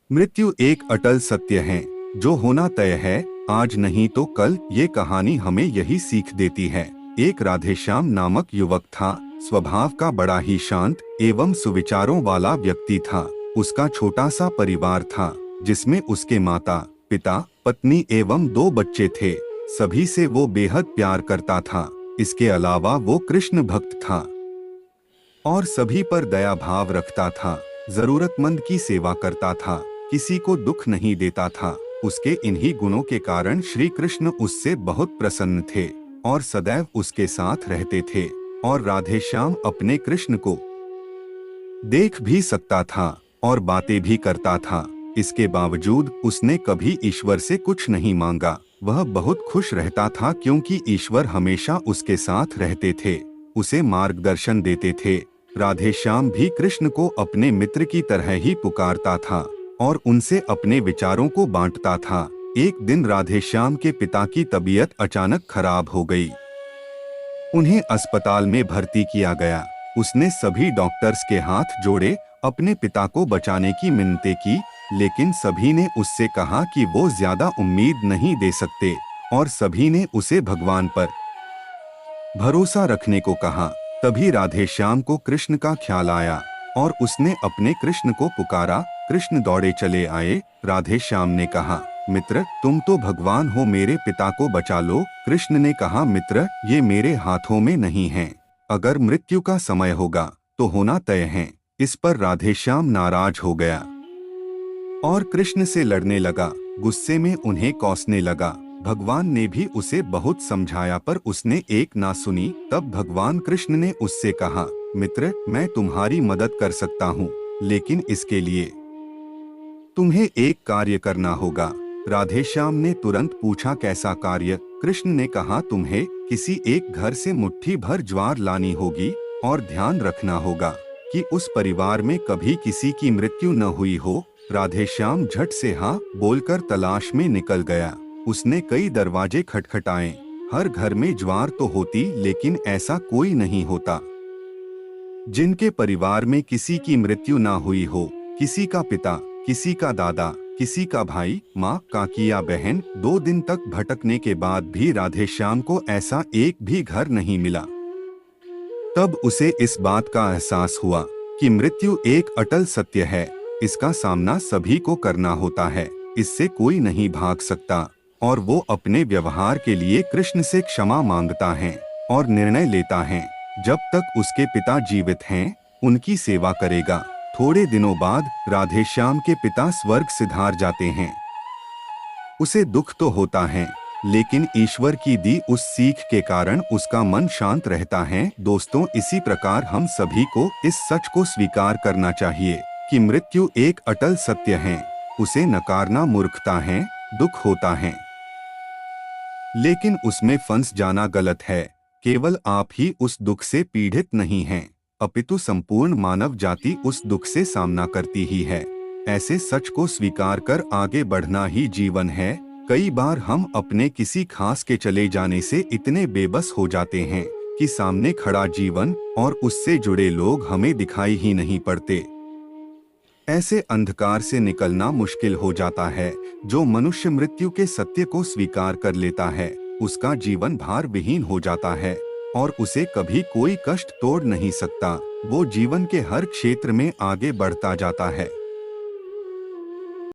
मृत्यु एक अटल सत्य है, जो होना तय है, आज नहीं तो कल। ये कहानी हमें यही सीख देती है। एक राधेश्याम नामक युवक था। स्वभाव का बड़ा ही शांत एवं सुविचारों वाला व्यक्ति था। उसका छोटा सा परिवार था, जिसमें उसके माता पिता, पत्नी एवं 2 बच्चे थे। सभी से वो बेहद प्यार करता था। इसके अलावा वो कृष्ण भक्त था और सभी पर दया भाव रखता था। जरूरतमंद की सेवा करता था, किसी को दुख नहीं देता था। उसके इन्हीं गुणों के कारण श्री कृष्ण उससे बहुत प्रसन्न थे और सदैव उसके साथ रहते थे। और राधेश्याम अपने कृष्ण को देख भी सकता था और बातें भी करता था। इसके बावजूद उसने कभी ईश्वर से कुछ नहीं मांगा। वह बहुत खुश रहता था, क्योंकि ईश्वर हमेशा उसके साथ रहते थे, उसे मार्गदर्शन देते थे। राधेश्याम भी कृष्ण को अपने मित्र की तरह ही पुकारता था और उनसे अपने विचारों को बांटता था। एक दिन राधेश्याम के पिता की तबीयत अचानक खराब हो गई। उन्हें अस्पताल में भर्ती किया गया। उसने सभी डॉक्टर्स के हाथ जोड़े, अपने पिता को बचाने की मिन्नतें की, लेकिन सभी ने उससे कहा कि वो ज्यादा उम्मीद नहीं दे सकते और सभी ने उसे भगवान पर भरोसा रखने को कहा। तभी राधेश्याम को कृष्ण का ख्याल आया और उसने अपने कृष्ण को पुकारा। कृष्ण दौड़े चले आए। राधेश्याम ने कहा, मित्र, तुम तो भगवान हो, मेरे पिता को बचा लो। कृष्ण ने कहा, मित्र, ये मेरे हाथों में नहीं है। अगर मृत्यु का समय होगा तो होना तय है। इस पर राधेश्याम नाराज हो गया और कृष्ण से लड़ने लगा। गुस्से में उन्हें कोसने लगा। भगवान ने भी उसे बहुत समझाया, पर उसने एक ना सुनी। तब भगवान कृष्ण ने उससे कहा, मित्र, मैं तुम्हारी मदद कर सकता हूँ, लेकिन इसके लिए तुम्हें एक कार्य करना होगा। राधेश्याम ने तुरंत पूछा, कैसा कार्य? कृष्ण ने कहा, तुम्हें किसी एक घर से मुट्ठी भर ज्वार लानी होगी और ध्यान रखना होगा कि उस परिवार में कभी किसी की मृत्यु न हुई हो। राधेश्याम झट से हाँ बोलकर तलाश में निकल गया। उसने कई दरवाजे खटखटाए। हर घर में ज्वार तो होती, लेकिन ऐसा कोई नहीं होता जिनके परिवार में किसी की मृत्यु ना हुई हो। किसी का पिता, किसी का दादा, किसी का भाई, माँ, काकी या बहन। 2 दिन तक भटकने के बाद भी राधेश्याम को ऐसा एक भी घर नहीं मिला। तब उसे इस बात का एहसास हुआ कि मृत्यु एक अटल सत्य है। इसका सामना सभी को करना होता है, इससे कोई नहीं भाग सकता। और वो अपने व्यवहार के लिए कृष्ण से क्षमा मांगता है और निर्णय लेता है, जब तक उसके पिता जीवित हैं, उनकी सेवा करेगा। थोड़े दिनों बाद राधेश्याम के पिता स्वर्ग सिधार जाते हैं। उसे दुख तो होता है, लेकिन ईश्वर की दी उस सीख के कारण उसका मन शांत रहता है। दोस्तों, इसी प्रकार हम सभी को इस सच को स्वीकार करना चाहिए कि मृत्यु एक अटल सत्य है। उसे नकारना मूर्खता है। दुख होता है, लेकिन उसमें फंस जाना गलत है। केवल आप ही उस दुख से पीड़ित नहीं हैं, अपितु संपूर्ण मानव जाति उस दुख से सामना करती ही है। ऐसे सच को स्वीकार कर आगे बढ़ना ही जीवन है। कई बार हम अपने किसी खास के चले जाने से इतने बेबस हो जाते हैं कि सामने खड़ा जीवन और उससे जुड़े लोग हमें दिखाई ही नहीं पड़ते। ऐसे अंधकार से निकलना मुश्किल हो जाता है। जो मनुष्य मृत्यु के सत्य को स्वीकार कर लेता है, उसका जीवन भार विहीन हो जाता है और उसे कभी कोई कष्ट तोड़ नहीं सकता। वो जीवन के हर क्षेत्र में आगे बढ़ता जाता है।